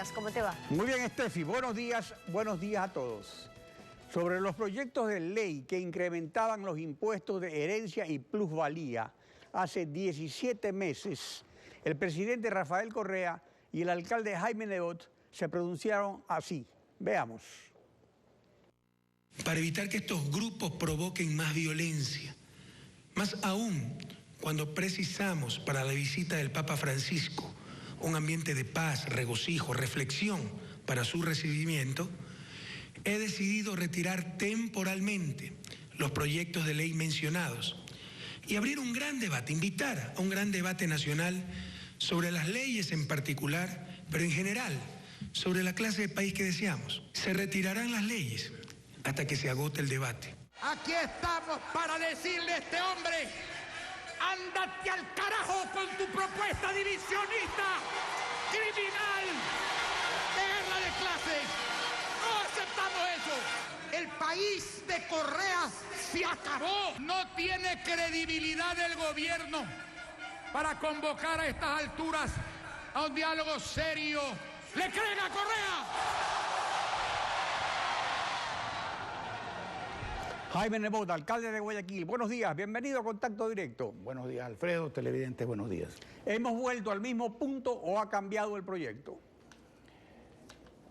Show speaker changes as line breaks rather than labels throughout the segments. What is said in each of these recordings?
días, ¿cómo te va?
Muy bien, Steffi, buenos días a todos. Sobre los proyectos de ley que incrementaban los impuestos de herencia y plusvalía, hace 17 meses, el presidente Rafael Correa y el alcalde Jaime Nebot se pronunciaron así. Veamos.
Para evitar que estos grupos provoquen más violencia, más aún cuando precisamos para la visita del Papa Francisco un ambiente de paz, regocijo, reflexión para su recibimiento, he decidido retirar temporalmente los proyectos de ley mencionados y abrir un gran debate, invitar a un gran debate nacional sobre las leyes en particular, pero en general sobre la clase de país que deseamos. Se retirarán las leyes hasta que se agote el debate.
Aquí estamos para decirle a este hombre: ándate al carajo con tu propuesta divisionista, criminal, de guerra de clases. No aceptamos eso. El país de Correa se acabó. No tiene credibilidad el gobierno para convocar a estas alturas a un diálogo serio. ¿Le creen a Correa?
Jaime Nebot, alcalde de Guayaquil, buenos días, bienvenido a Contacto Directo.
Buenos días, Alfredo, televidentes, buenos días.
¿Hemos vuelto al mismo punto o ha cambiado el proyecto?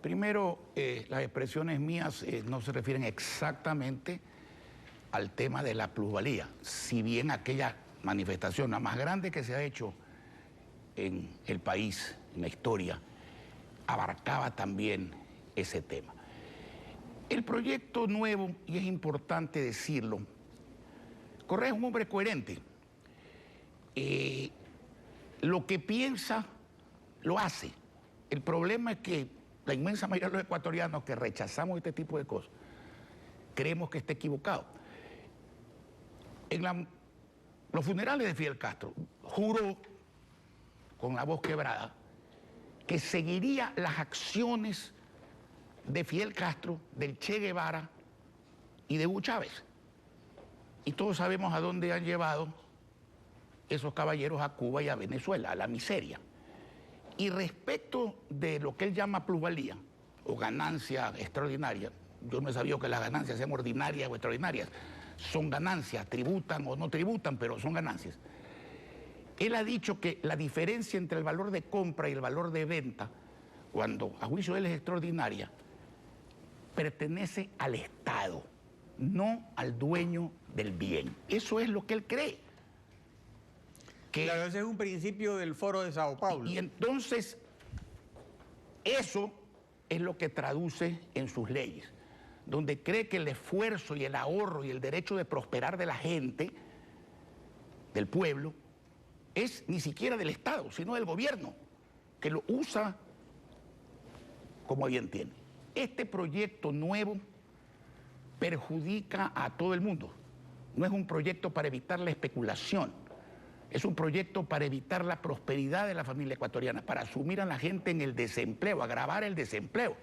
Primero, las expresiones mías no se refieren exactamente al tema de la plusvalía, si bien aquella manifestación, la más grande que se ha hecho en el país, en la historia, abarcaba también ese tema. El proyecto nuevo, y es importante decirlo, Correa es un hombre coherente. Lo que piensa, lo hace. El problema es que la inmensa mayoría de los ecuatorianos que rechazamos este tipo de cosas, creemos que está equivocado. En los funerales de Fidel Castro, juró con la voz quebrada que seguiría las acciones de Fidel Castro, del Che Guevara y de Hugo Chávez. Y todos sabemos a dónde han llevado esos caballeros, a Cuba y a Venezuela, a la miseria. Y respecto de lo que él llama plusvalía o ganancia extraordinaria, yo no he sabido que las ganancias sean ordinarias o extraordinarias, son ganancias, tributan o no tributan, pero son ganancias. Él ha dicho que la diferencia entre el valor de compra y el valor de venta, cuando a juicio de él es extraordinaria, pertenece al Estado, no al dueño del bien. Eso es lo que él cree.
Claro, ese es un principio del Foro de Sao Paulo.
Y entonces, eso es lo que traduce en sus leyes, donde cree que el esfuerzo y el ahorro y el derecho de prosperar de la gente, del pueblo, es ni siquiera del Estado, sino del gobierno, que lo usa como bien tiene. Este proyecto nuevo perjudica a todo el mundo. No es un proyecto para evitar la especulación, es un proyecto para evitar la prosperidad de la familia ecuatoriana, para asumir a la gente en el desempleo, agravar el desempleo.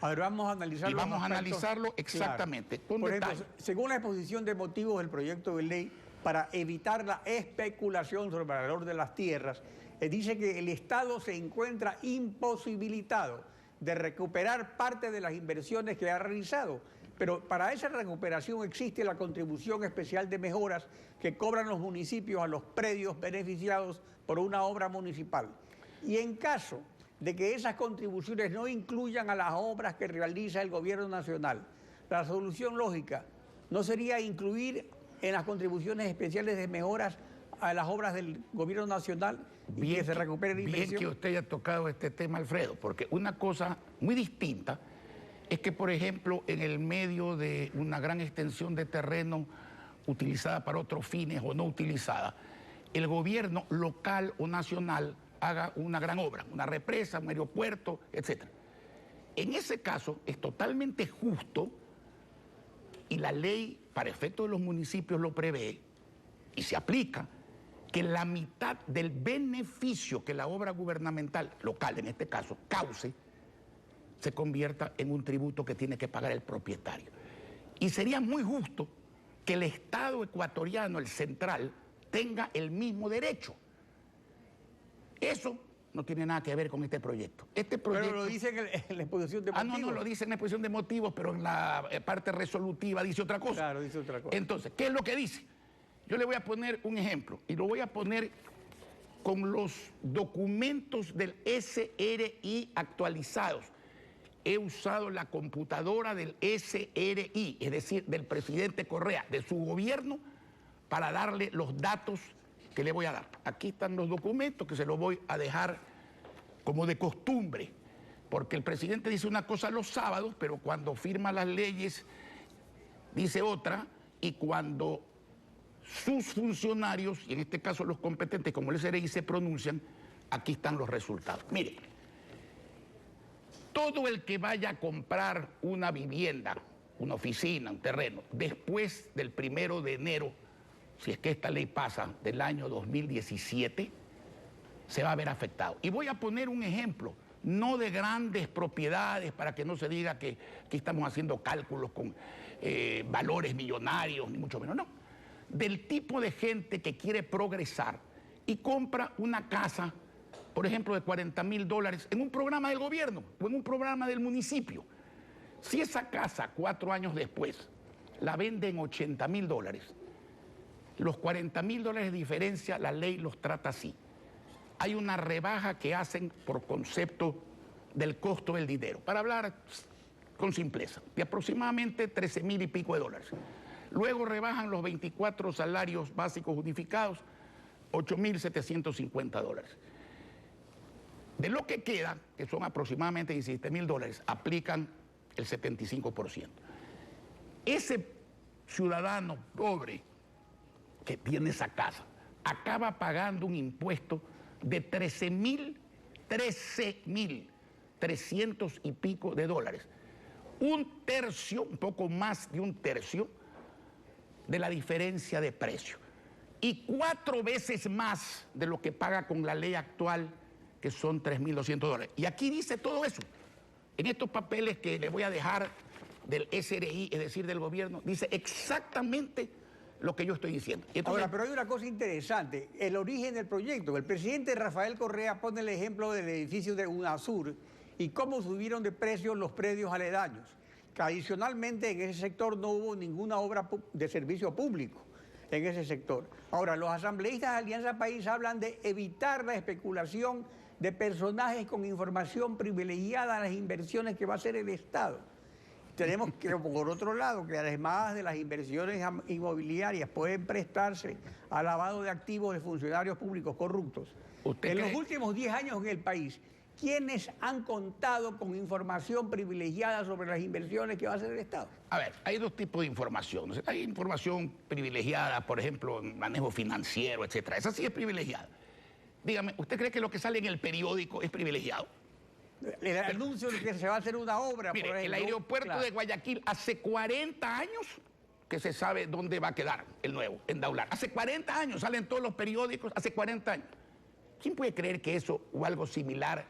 A ver, vamos a analizarlo.
Y vamos a analizarlo exactamente,
claro. Por ejemplo, según la exposición de motivos del proyecto de ley para evitar la especulación sobre el valor de las tierras, dice que el Estado se encuentra imposibilitado de recuperar parte de las inversiones que ha realizado. Pero para esa recuperación existe la contribución especial de mejoras que cobran los municipios a los predios beneficiados por una obra municipal. Y en caso de que esas contribuciones no incluyan a las obras que realiza el gobierno nacional, la solución lógica no sería incluir en las contribuciones especiales de mejoras a las obras del gobierno nacional y que se recupere la inversión.
Bien que usted haya tocado este tema, Alfredo, porque una cosa muy distinta es que, por ejemplo, en el medio de una gran extensión de terreno utilizada para otros fines o no utilizada, el gobierno local o nacional haga una gran obra, una represa, un aeropuerto, etc. En ese caso es totalmente justo, y la ley para efectos de los municipios lo prevé y se aplica, que la mitad del beneficio que la obra gubernamental local, en este caso, cause, se convierta en un tributo que tiene que pagar el propietario. Y sería muy justo que el Estado ecuatoriano, el central, tenga el mismo derecho. Eso no tiene nada que ver con este proyecto. Este proyecto...
Pero lo dice en la exposición de motivos.
No lo dice en la exposición de motivos, pero en la parte resolutiva dice otra cosa.
Claro, dice otra cosa.
Entonces, ¿qué es lo que dice? Yo le voy a poner un ejemplo, y lo voy a poner con los documentos del SRI actualizados. He usado la computadora del SRI, es decir, del presidente Correa, de su gobierno, para darle los datos que le voy a dar. Aquí están los documentos que se los voy a dejar como de costumbre, porque el presidente dice una cosa los sábados, pero cuando firma las leyes dice otra, y cuando sus funcionarios, y en este caso los competentes como el SRI, se pronuncian, aquí están los resultados. Mire, todo el que vaya a comprar una vivienda, una oficina, un terreno, después del 1 de enero, si es que esta ley pasa, del año 2017, se va a ver afectado. Y voy a poner un ejemplo, no de grandes propiedades, para que no se diga que aquí estamos haciendo cálculos con valores millonarios, ni mucho menos, no. Del tipo de gente que quiere progresar y compra una casa, por ejemplo, de $40,000 en un programa del gobierno o en un programa del municipio. Si esa casa 4 años después la vende en $80,000, los $40,000 de diferencia, la ley los trata así. Hay una rebaja que hacen por concepto del costo del dinero, para hablar con simpleza, de aproximadamente 13,000 y pico de dólares. Luego rebajan los 24 salarios básicos unificados, $8,750. De lo que queda, que son aproximadamente $17,000, aplican el 75%. Ese ciudadano pobre que tiene esa casa acaba pagando un impuesto de 13,300 y pico de dólares. Un tercio, un poco más de un tercio de la diferencia de precio. Y 4 veces más de lo que paga con la ley actual, que son $3,200. Y aquí dice todo eso. En estos papeles que le voy a dejar del SRI, es decir, del gobierno, dice exactamente lo que yo estoy diciendo. Entonces,
ahora, pero hay una cosa interesante, el origen del proyecto. El presidente Rafael Correa pone el ejemplo del edificio de UNASUR y cómo subieron de precio los predios aledaños. Tradicionalmente en ese sector no hubo ninguna obra de servicio público en ese sector. Ahora, los asambleístas de Alianza País hablan de evitar la especulación de personajes con información privilegiada a las inversiones que va a hacer el Estado. Tenemos que, por otro lado, que además de las inversiones inmobiliarias pueden prestarse al lavado de activos de funcionarios públicos corruptos. En los últimos 10 años en el país, ¿quiénes han contado con información privilegiada sobre las inversiones que va a hacer el Estado?
A ver, hay dos tipos de información. Hay información privilegiada, por ejemplo, en manejo financiero, etcétera. Esa sí es privilegiada. Dígame, ¿usted cree que lo que sale en el periódico es privilegiado?
El anuncio de que se va a hacer una obra,
mire,
por ejemplo.
El aeropuerto de Guayaquil, hace 40 años que se sabe dónde va a quedar el nuevo, en Daular. Hace 40 años, salen todos los periódicos, hace 40 años. ¿Quién puede creer que eso o algo similar?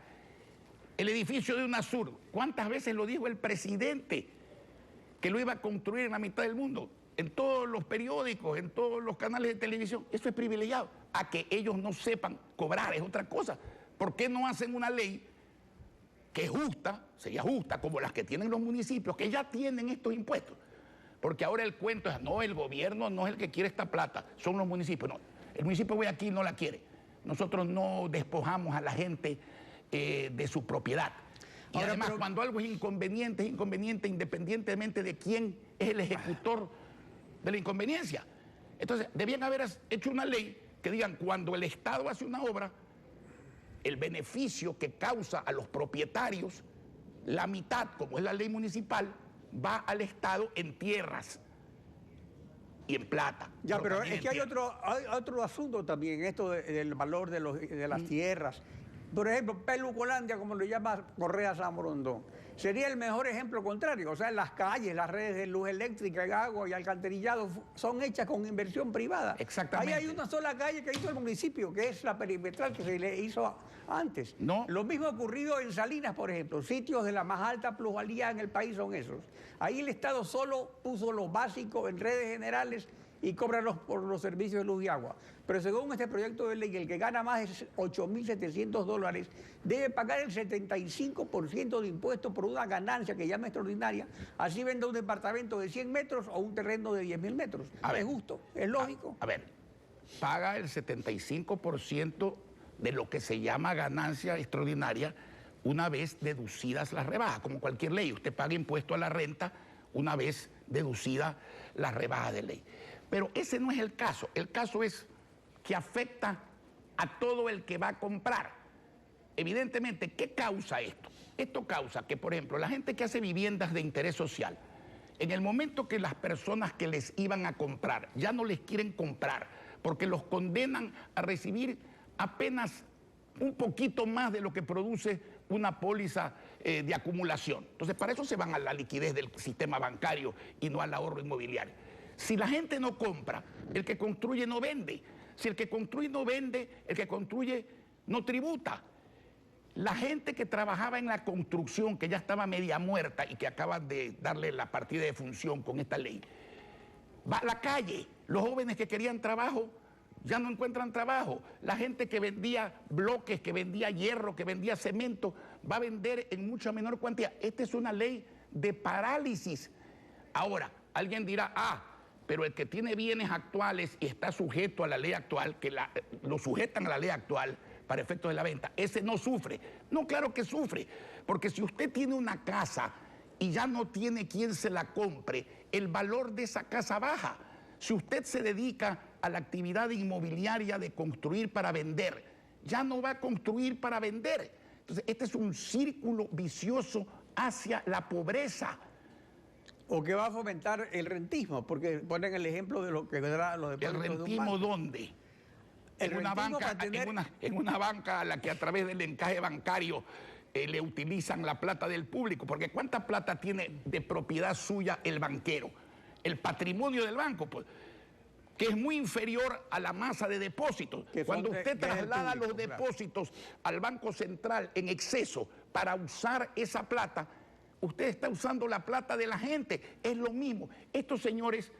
El edificio de UNASUR, ¿cuántas veces lo dijo el presidente que lo iba a construir en la mitad del mundo? En todos los periódicos, en todos los canales de televisión. Eso es privilegiado. A que ellos no sepan cobrar es otra cosa. ¿Por qué no hacen una ley que es justa, sería justa, como las que tienen los municipios, que ya tienen estos impuestos? Porque ahora el cuento es, no, el gobierno no es el que quiere esta plata, son los municipios. No, el municipio de Guayaquil no la quiere. Nosotros no despojamos a la gente de su propiedad. Y ahora, además, cuando algo es inconveniente independientemente de quién es el ejecutor de la inconveniencia. Entonces, debían haber hecho una ley que digan, cuando el Estado hace una obra, el beneficio que causa a los propietarios, la mitad, como es la ley municipal, va al Estado en tierras y en plata.
Ya, pero es que hay otro asunto también, esto del valor de las tierras. Por ejemplo, Pelucolandia, como lo llama Correa Samorondón, sería el mejor ejemplo contrario. O sea, las calles, las redes de luz eléctrica, agua y alcantarillado son hechas con inversión privada.
Exactamente.
Ahí hay una sola calle que hizo el municipio, que es la perimetral que se le hizo antes.
No.
Lo mismo ocurrido en Salinas, por ejemplo. Sitios de la más alta plusvalía en el país son esos. Ahí el Estado solo puso lo básico en redes generales y cobra por los servicios de luz y agua. Pero según este proyecto de ley, el que gana más de $8.700 debe pagar el 75% de impuestos por una ganancia que llama extraordinaria, así venda un departamento de 100 metros o un terreno de 10.000 metros. ¿Es justo? ¿Es lógico?
A ver, paga el 75% de lo que se llama ganancia extraordinaria una vez deducidas las rebajas, como cualquier ley. Usted paga impuesto a la renta una vez deducida las rebajas de ley. Pero ese no es el caso. El caso es que afecta a todo el que va a comprar. Evidentemente, ¿qué causa esto? Esto causa que, por ejemplo, la gente que hace viviendas de interés social, en el momento que las personas que les iban a comprar ya no les quieren comprar porque los condenan a recibir apenas un poquito más de lo que produce una póliza de acumulación. Entonces, para eso se van a la liquidez del sistema bancario y no al ahorro inmobiliario. Si la gente no compra, el que construye no vende. Si el que construye no vende, el que construye no tributa. La gente que trabajaba en la construcción, que ya estaba media muerta y que acaban de darle la partida de función con esta ley, va a la calle. Los jóvenes que querían trabajo ya no encuentran trabajo. La gente que vendía bloques, que vendía hierro, que vendía cemento, va a vender en mucha menor cantidad. Esta es una ley de parálisis. Ahora, alguien dirá, pero el que tiene bienes actuales y está sujeto a la ley actual, que lo sujetan a la ley actual para efectos de la venta, ese no sufre. No, claro que sufre, porque si usted tiene una casa y ya no tiene quien se la compre, el valor de esa casa baja. Si usted se dedica a la actividad inmobiliaria de construir para vender, ya no va a construir para vender. Entonces, este es un círculo vicioso hacia la pobreza.
O que va a fomentar el rentismo, porque ponen el ejemplo de lo que vendrá los depósitos de un banco.
¿El rentismo dónde? En una banca a la que a través del encaje bancario le utilizan la plata del público, porque ¿cuánta plata tiene de propiedad suya el banquero? El patrimonio del banco, pues, que es muy inferior a la masa de depósitos. Cuando usted traslada los depósitos al Banco Central en exceso para usar esa plata, usted está usando la plata de la gente. Es lo mismo. Estos señores,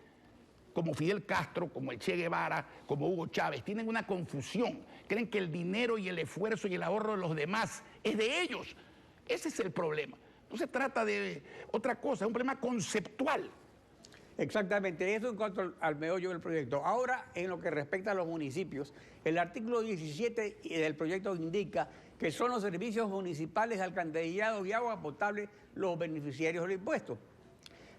como Fidel Castro, como el Che Guevara, como Hugo Chávez, tienen una confusión. Creen que el dinero y el esfuerzo y el ahorro de los demás es de ellos. Ese es el problema. No se trata de otra cosa, es un problema conceptual.
Exactamente, eso en cuanto al meollo del proyecto. Ahora, en lo que respecta a los municipios, el artículo 17 del proyecto indica que son los servicios municipales de alcantarillado y agua potable los beneficiarios del impuesto.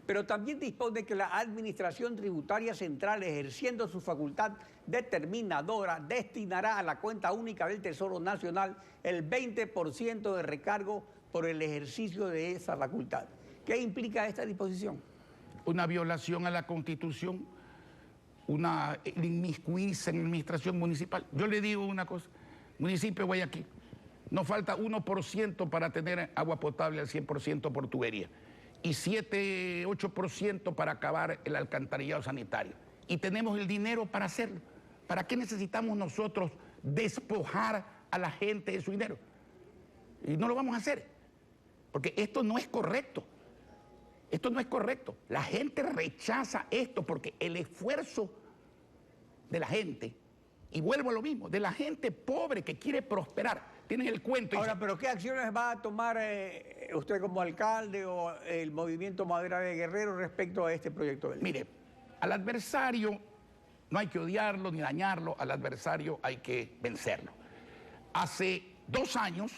Pero también dispone que la Administración Tributaria Central, ejerciendo su facultad determinadora, destinará a la cuenta única del Tesoro Nacional el 20% de recargo por el ejercicio de esa facultad. ¿Qué implica esta disposición?
Una violación a la Constitución, el inmiscuirse en la administración municipal. Yo le digo una cosa, municipio de Guayaquil, nos falta 1% para tener agua potable al 100% por tubería y 7-8% para acabar el alcantarillado sanitario. Y tenemos el dinero para hacerlo. ¿Para qué necesitamos nosotros despojar a la gente de su dinero? Y no lo vamos a hacer, porque esto no es correcto. Esto no es correcto. La gente rechaza esto porque el esfuerzo de la gente, y vuelvo a lo mismo, de la gente pobre que quiere prosperar, tienen el cuento.
Ahora, ¿pero qué acciones va a tomar usted como alcalde o el movimiento Madera de Guerrero respecto a este proyecto de ley?
Mire, al adversario no hay que odiarlo ni dañarlo, al adversario hay que vencerlo. Hace 2 años,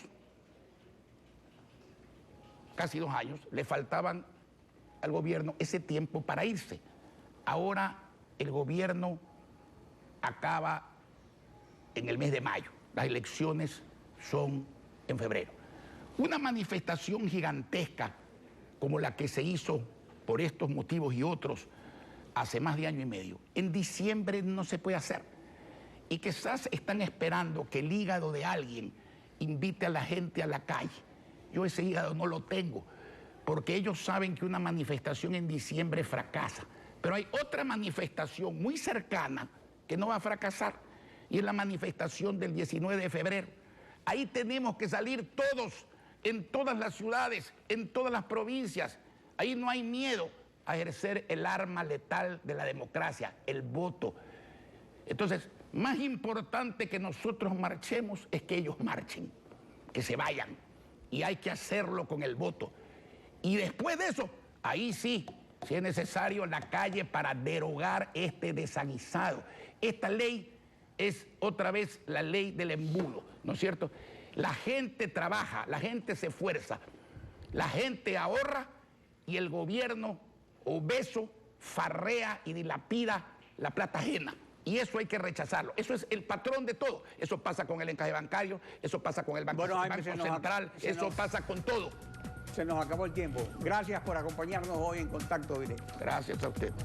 casi 2 años, le faltaban al gobierno ese tiempo para irse. Ahora el gobierno acaba en el mes de mayo. Las elecciones son en febrero. Una manifestación gigantesca como la que se hizo por estos motivos y otros hace más de 1 año y medio, en diciembre no se puede hacer. Y quizás están esperando que el hígado de alguien invite a la gente a la calle. Yo ese hígado no lo tengo, porque ellos saben que una manifestación en diciembre fracasa. Pero hay otra manifestación muy cercana que no va a fracasar, y es la manifestación del 19 de febrero. Ahí tenemos que salir todos, en todas las ciudades, en todas las provincias. Ahí no hay miedo. a ejercer el arma letal de la democracia, el voto. Entonces, más importante que nosotros marchemos es que ellos marchen, que se vayan. Y hay que hacerlo con el voto. Y después de eso, ahí sí, si es necesario, la calle para derogar este desaguisado. Esta ley es otra vez la ley del embudo, ¿no es cierto? La gente trabaja, la gente se esfuerza, la gente ahorra y el gobierno obeso farrea y dilapida la plata ajena. Y eso hay que rechazarlo. Eso es el patrón de todo. Eso pasa con el encaje bancario, eso pasa con el Banco Central, eso pasa con todo.
Se nos acabó el tiempo. Gracias por acompañarnos hoy en Contacto Directo.
Gracias a usted.